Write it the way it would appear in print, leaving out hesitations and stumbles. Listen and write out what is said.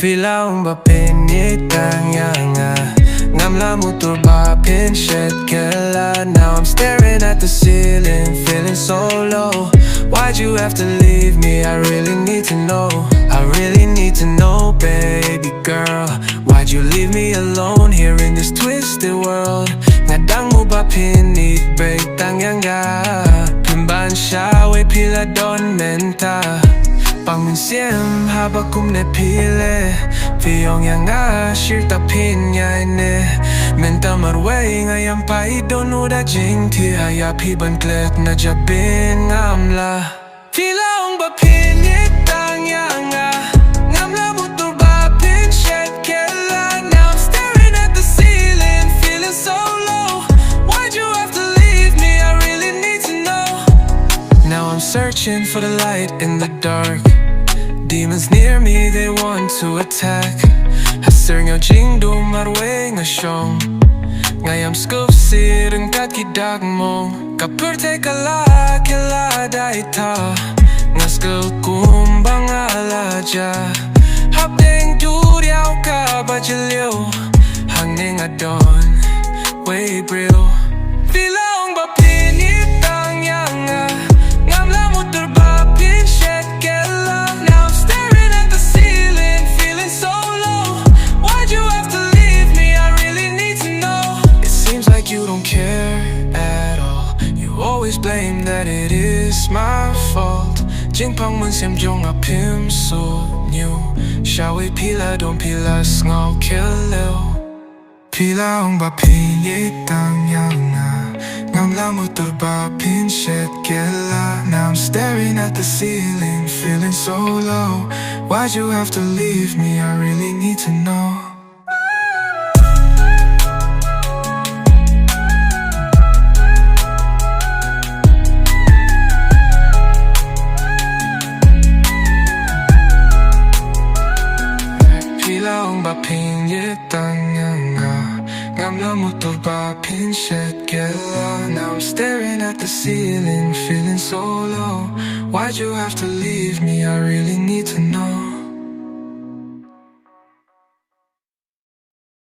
Philaong ba pinitanganga Ngam la mutdur ba pin shet kylla. Now I'm staring at the ceiling, feeling so low. Why'd you have to leave me? I really need to know. I really need to know, baby girl. Why'd you leave me alone here in this twisted world? Ngadang mo ba pinit beit tang Pynban shawei pila don Mynta mynsiem haba kumne pile Viong shirta pin iaineh Mynta marwei pait dohnud jingthiah Pynban klet na jabieng Ngam la Philaong ba pinitang Ngam la mutdur ba pin shet kylla. Now I'm staring at the ceiling, feeling so low. Why'd you have to leave me? I really need to know. Now I'm searching for the light in the dark. Demons near me, they want to attack. Syrngiew jingdum marwei shong. Sngewsih ryngkat mong. Kapurte kylla daita. Kumbang alaja. Habdeng duriao ka bajiliw. Hangning adon, way brill. Philaong ba pinitang Ngam la mutdur ba pin shet kylla. Now I'm staring at the ceiling, feeling so low. Why'd you have to leave me? I really need to know. It seems like you don't care at all. You always blame that it is my fault. Jingpang mynsiem jong a pim sngewsih. Shawei pila don't pila sngewsih kylla. Philaong ba pinitang Ngam la mutdur ba pin shet kylla. Now I'm staring at the ceiling, feeling so low. Why'd you have to leave me? I really need to know. Philaong ba pinitang Ngam la mutdur ba pin shet kylla. Now I'm staring at the ceiling, feeling so low. Why'd you have to leave me? I really need to know.